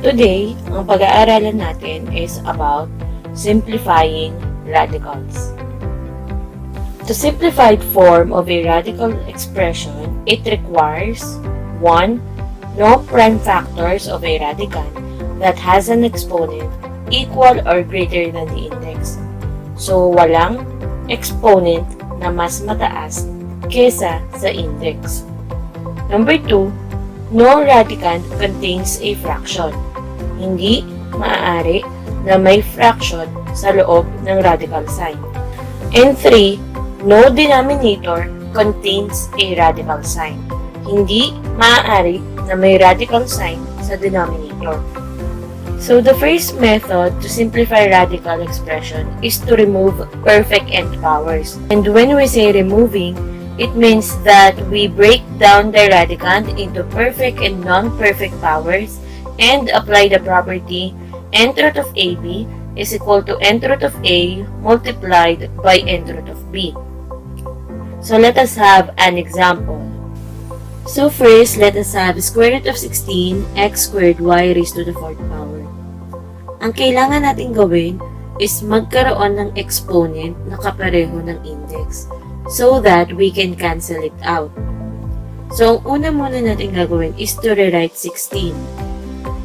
Today, ang pag-aaralan natin is about simplifying radicals. The simplified form of a radical expression, it requires 1. No prime factors of a radical that has an exponent equal or greater than the index. So, walang exponent na mas mataas kesa sa index. Number 2, no radicand contains a fraction. Hindi maaari na may fraction sa loob ng radical sign. And 3, no denominator contains a radical sign. Hindi maaari na may radical sign sa denominator. So the first method to simplify radical expression is to remove perfect nth powers. And when we say removing, it means that we break down the radicand into perfect and non-perfect powers and apply the property nth root of AB is equal to nth root of A multiplied by nth root of B. So let us have an example. So first, let us have square root of 16 x squared y raised to the 4th power. Ang kailangan natin gawin is magkaroon ng exponent na kapareho ng index so that we can cancel it out. So, ang una muna natin gagawin is to rewrite 16.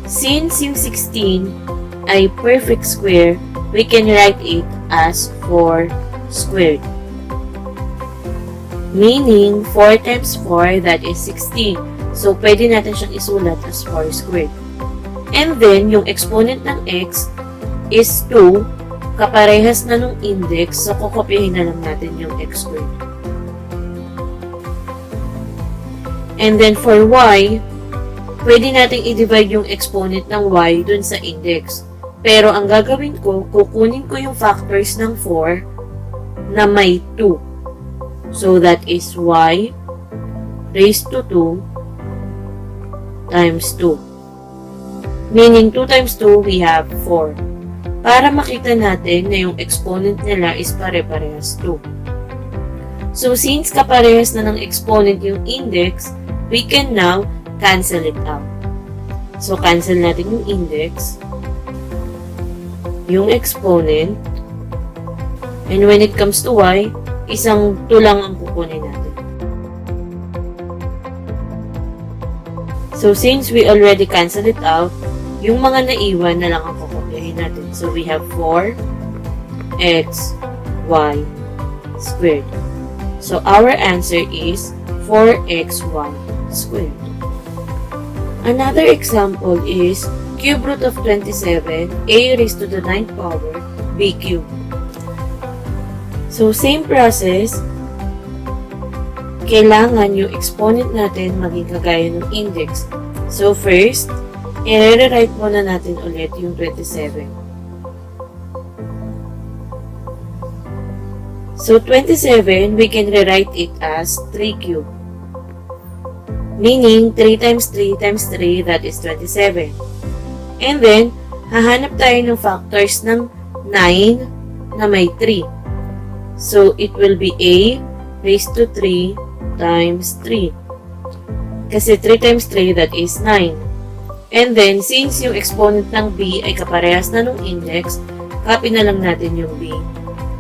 Since yung 16 ay perfect square, we can write it as 4 squared. Meaning, 4 times 4, that is 16. So, pwede natin siyang isulat as 4 squared. And then, yung exponent ng x is 2, kaparehas na nung index, so kukopyahin na lang natin yung x squared. And then, for y, pwede natin i-divide yung exponent ng y dun sa index. Pero, ang gagawin ko, kukunin ko yung factors ng 4 na may 2. So, that is y raised to 2 times 2. Meaning, 2 times 2, we have 4. Para makita natin na yung exponent nila is pare-parehas 2. So, since kaparehas na ng exponent yung index, we can now cancel it out. So, cancel natin yung index, yung exponent, and when it comes to y, isang 2 lang ang kukunin natin. So, since we already cancel it out, yung mga naiwan na lang ang kukopyahin natin. So, we have 4x, y squared. So, our answer is 4xy squared. Another example is cube root of 27, a raised to the 9th power, b cubed. So, same process, kailangan yung exponent natin maging kagaya ng index. So, first, i-rewrite muna natin ulit yung 27. So, 27, we can rewrite it as 3 cubed. Meaning, 3 times 3 times 3, that is 27. And then, hahanap tayo ng factors ng 9 na may 3. So, it will be a raised to 3 times 3. Kasi 3 times 3, that is 9. And then, since yung exponent ng b ay kaparehas na nung index, copy na lang natin yung b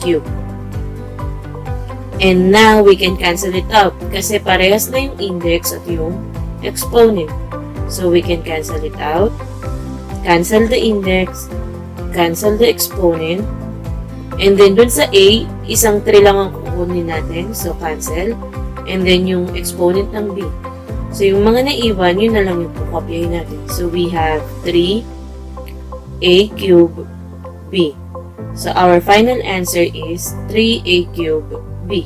cube. And now, we can cancel it out kasi parehas na yung index at yung exponent. So, we can cancel it out, cancel the index, cancel the exponent, and then dun sa a, isang 3 lang ang kukunin natin, so cancel, and then yung exponent ng b. So, yung mga naiwan, yun na lang yung kukopyahin natin. So, we have 3a cube b. So, our final answer is 3a cube b.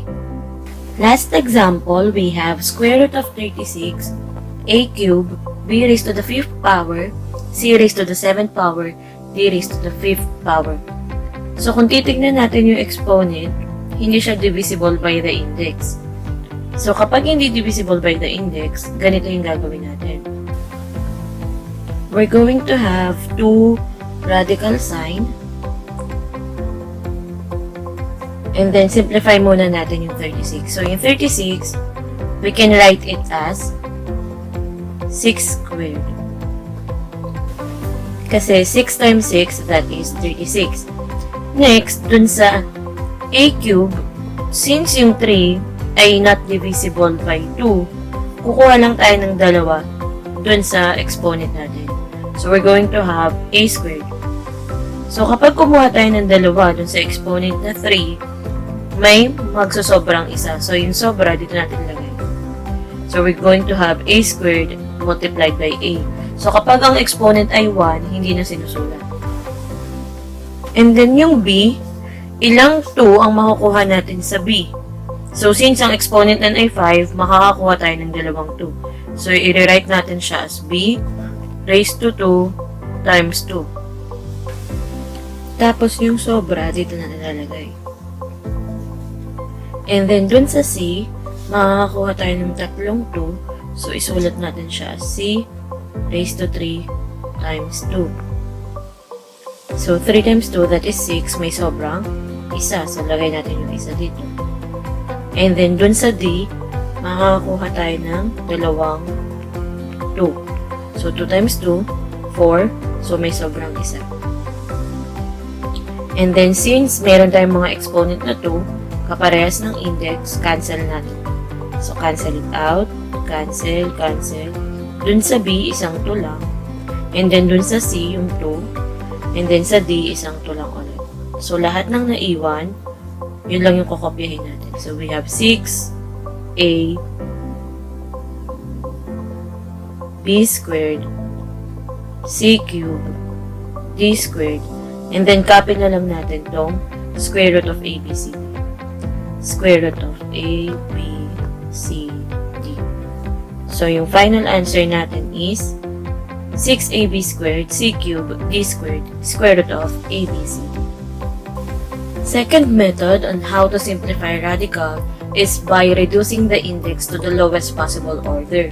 Last example, we have square root of 36, a cube, b raised to the 5th power, c raised to the 7th power, d raised to the 5th power. So, kung titignan natin yung exponent, hindi siya divisible by the index. So, kapag hindi divisible by the index, ganito yung gagawin natin. We're going to have 2 radical sign. And then, simplify muna natin yung 36. So, yung 36, we can write it as 6 squared. Kasi 6 times 6, that is 36. Next, dun sa a cube, since yung 3 ay not divisible by 2, kukuha lang tayo ng dalawa dun sa exponent natin. So, we're going to have a squared. So, kapag kumuha tayo ng dalawa dun sa exponent na 3, may magsosobrang isa. So, yung sobra, dito natin lagay. So, we're going to have a squared multiplied by a. So, kapag ang exponent ay 1, hindi na sinusulat. And then, yung b, ilang 2 ang makukuha natin sa b? So, since ang exponent nun ay 5, makakakuha tayo ng dalawang 2. So, i-rewrite natin siya as b raised to 2 times 2. Tapos, yung sobra, dito natin lalagay. And then, dun sa c, makakakuha tayo ng tatlong 2. So, isulat natin siya as c raised to 3 times 2. So, 3 times 2, that is 6. May sobrang isa. So, lagay natin yung isa dito. And then, dun sa D, makakakuha tayo ng dalawang 2. So, 2 times 2, 4. So, may sobrang isa. And then, since meron tayong mga exponent na 2, kaparehas ng index, cancel natin. So, cancel it out. Cancel, cancel. Dun sa B, isang 2 lang. And then, dun sa C, yung 2. And then sa D, isang 2 lang ulit. So, lahat ng naiwan, yun lang yung kokopyahin natin. So, we have 6A B squared C cubed D squared. And then, copy na lang natin tong square root of ABC. Square root of A, B, C, D. So, yung final answer natin is 6ab squared c cubed d squared square root of abc. Second method on how to simplify radical is by reducing the index to the lowest possible order.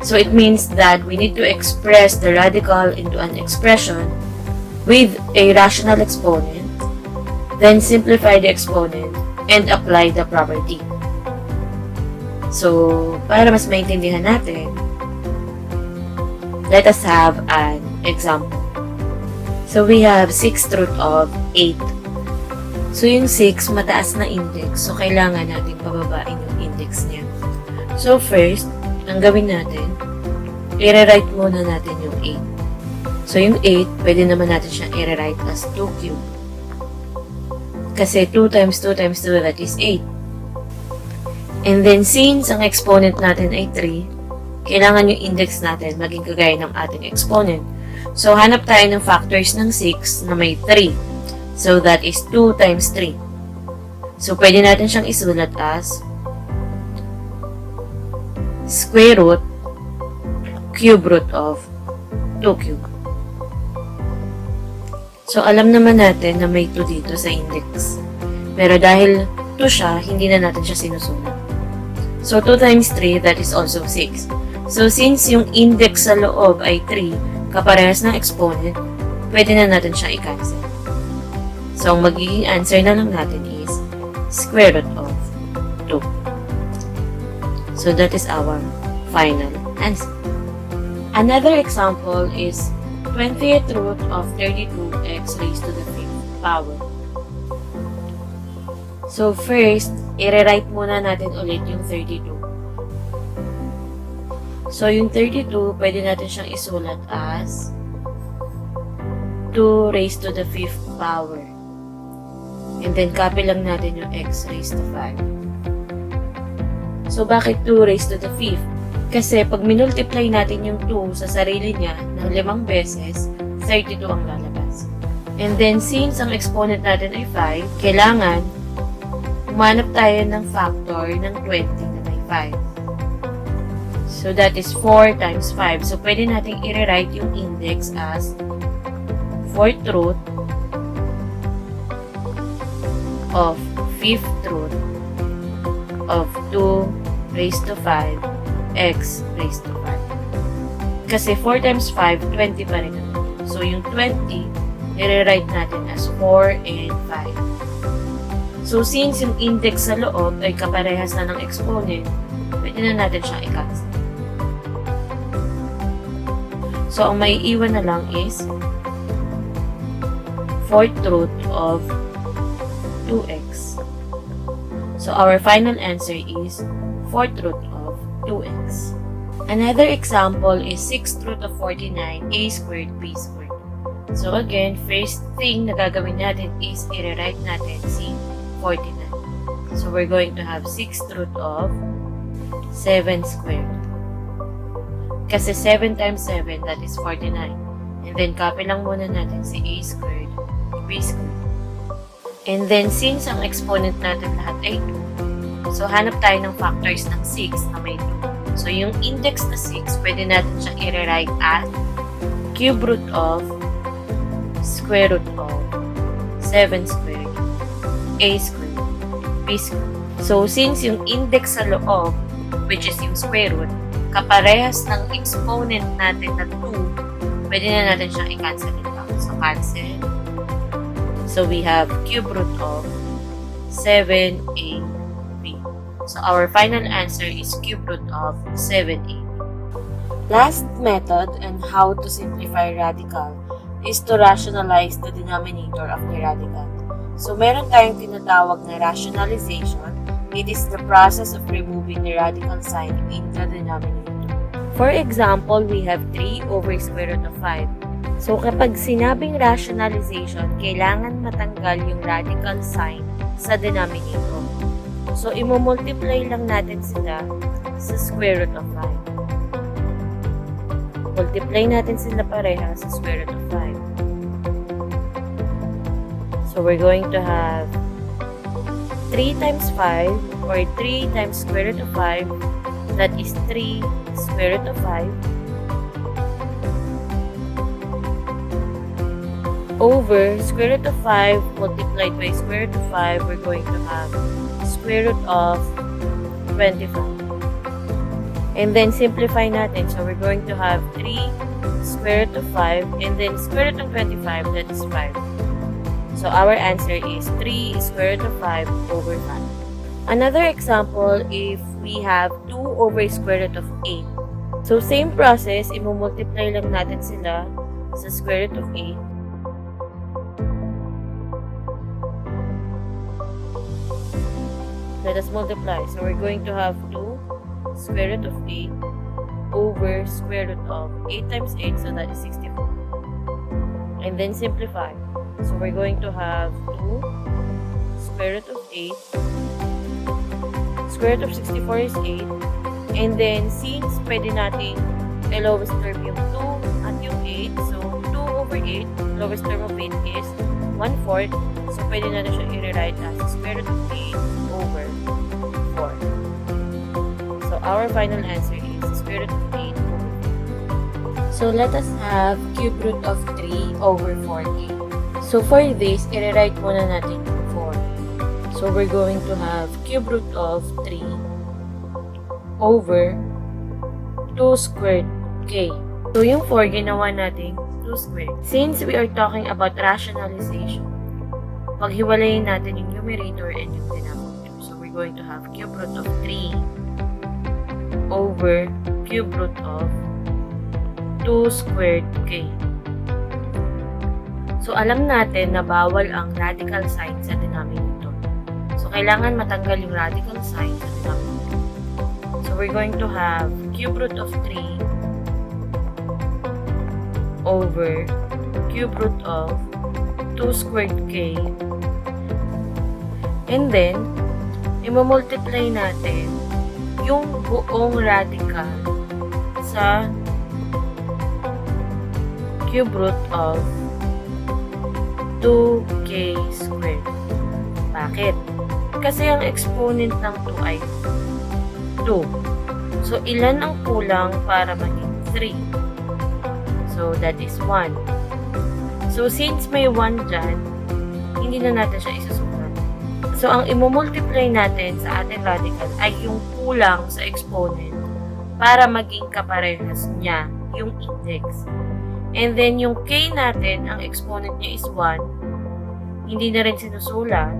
So it means that we need to express the radical into an expression with a rational exponent, then simplify the exponent and apply the property. So, para mas maintindihan natin, let us have an example. So, we have 6th root of 8. So, yung 6, mataas na index. So, kailangan natin pababain yung index niya. So, first, ang gawin natin, i-rewrite muna natin yung 8. So, yung 8, pwede naman natin siyang i-rewrite as 2 cubed. Kasi 2 times 2 times 2, that is 8. And then, since ang exponent natin ay 3, kailangan yung index natin maging kagaya ng ating exponent. So, hanap tayo ng factors ng 6 na may 3. So, that is 2 times 3. So, pwede natin siyang isulat as square root, cube root of 2 cube. So, alam naman natin na may 2 dito sa index. Pero dahil 2 siya, hindi na natin siya sinusulat. So, 2 times 3, that is also 6. So, since yung index sa loob ay 3, kaparehas ng exponent, pwede na natin siyang i-cancel. So, ang magiging answer na lang natin is square root of 2. So, that is our final answer. Another example is 20th root of 32x raised to the 5th power. So, first, i-rewrite muna natin ulit yung 32. So, yung 32, pwede natin siyang isulat as 2 raised to the 5th power. And then, copy lang natin yung x raised to 5. So, bakit 2 raised to the 5th? Kasi, pag minultiply natin yung 2 sa sarili niya ng 5 beses, 32 ang lalabas. And then, since ang exponent natin ay 5, kailangan humanap tayo ng factor ng 20 na may 5. So, that is 4 times 5. So, pwede natin i-rewrite yung index as 4th root of 5th root of 2 raised to 5 x raised to 5. Kasi 4 times 5, 20 pa rin naman. So, yung 20, i-rewrite natin as 4 and 5. So, since yung index sa loob ay kaparehas na ng exponent, pwede na natin siyang i-cancel. So, ang may iwan na lang is fourth root of 2x. So our final answer is fourth root of 2x. Another example is 6th root of 49 a squared b squared. So again, first thing na gagawin natin is i-rewrite natin si 49. So we're going to have 6th root of 7 squared. Kasi 7 times 7, that is 49. And then copy lang muna natin si a squared, b squared. And then since ang exponent natin lahat ay 2, so hanap tayo ng factors ng 6 na may 2. So yung index na 6, pwede natin siyang i-rewrite as cube root of square root of 7 squared, a squared, b squared. So since yung index sa loob, which is yung square root, kaparehas ng exponent natin na 2, pwede na natin siyang i-cancel it out. So cancel. So we have cube root of 7ab. So our final answer is cube root of 7ab. Last method on how to simplify radical is to rationalize the denominator of the radical. So meron tayong tinatawag na rationalization. It is the process of removing the radical sign in the denominator. For example, we have 3 over square root of 5. So, kapag sinabing rationalization, kailangan matanggal yung radical sign sa denominator. So, imumultiply lang natin sila sa square root of 5. Multiply natin sila pareha sa square root of 5. So, we're going to have 3 times 5 or 3 times square root of 5, that is 3 square root of 5 over square root of 5 multiplied by square root of 5, we're going to have square root of 25. And then simplify natin. So we're going to have 3 square root of 5 and then square root of 25, that is 5. So our answer is 3 square root of 5 over 5. Another example, if we have 2 over square root of 8. So same process, i-multiply lang natin sila sa square root of 8. Let us multiply. So we're going to have 2 square root of 8 over square root of 8 times 8, so that is 64. And then simplify. So we're going to have 2 square root of 8. Square root of 64 is 8. And then since pwede nating lowest term yung 2 at yung 8, so 2 over 8, lowest term of 8 is 1/4. So pwede natin siya i-rewrite as square root of 8 over 4. So our final answer is square root of 8 over 4. So let us have cube root of 3 over 4a. So for this, i-rewrite muna natin yung 4. So we're going to have cube root of 3 over 2 squared k. So yung 4, ginawa natin 2 squared. Since we are talking about rationalization, paghiwalayin natin yung numerator and yung denominator. So we're going to have cube root of 3 over cube root of 2 squared k. So alam natin na bawal ang radical sign sa denominator. So kailangan matanggal yung radical sign sa denominator. So we're going to have cube root of 3 over cube root of 2 squared k. And then, i-multiply natin yung buong radical sa cube root of 2k squared. Bakit? Kasi ang exponent ng 2 ay 2. So, ilan ang kulang para maging 3? So, that is 1. So, since may 1 dyan, hindi na natin siya isusulat. So, ang imumultiply natin sa ating radical ay yung kulang sa exponent para maging kaparehas niya yung index. And then, yung k natin, ang exponent niya is 1. Hindi na rin sinusulat.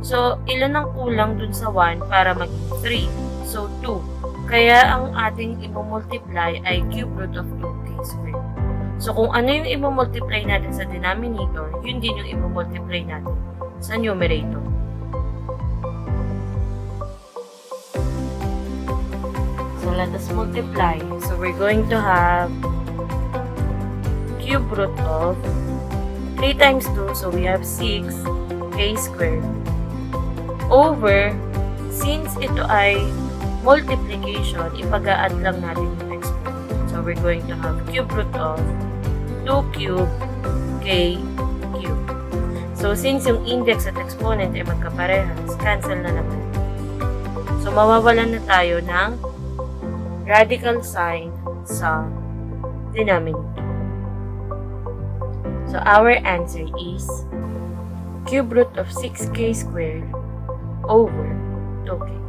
So, ilan ang kulang dun sa 1 para maging 3? So, 2. Kaya, ang ating imumultiply ay cube root of 2k squared. So, kung ano yung i-multiply natin sa denominator, yun din yung i-multiply natin sa numerator. So, let us multiply. So, we're going to have cube root of 3 times 2, so we have 6k squared over, since ito ay multiplication, ipag-a-add lang natin yung exponent. So, we're going to have cube root of 2 cube k cube. So, since yung index at exponent ay magkaparehas, cancel na naman. So, mawawalan na tayo ng radical sign sa denominator. So, our answer is cube root of 6k squared over 2k.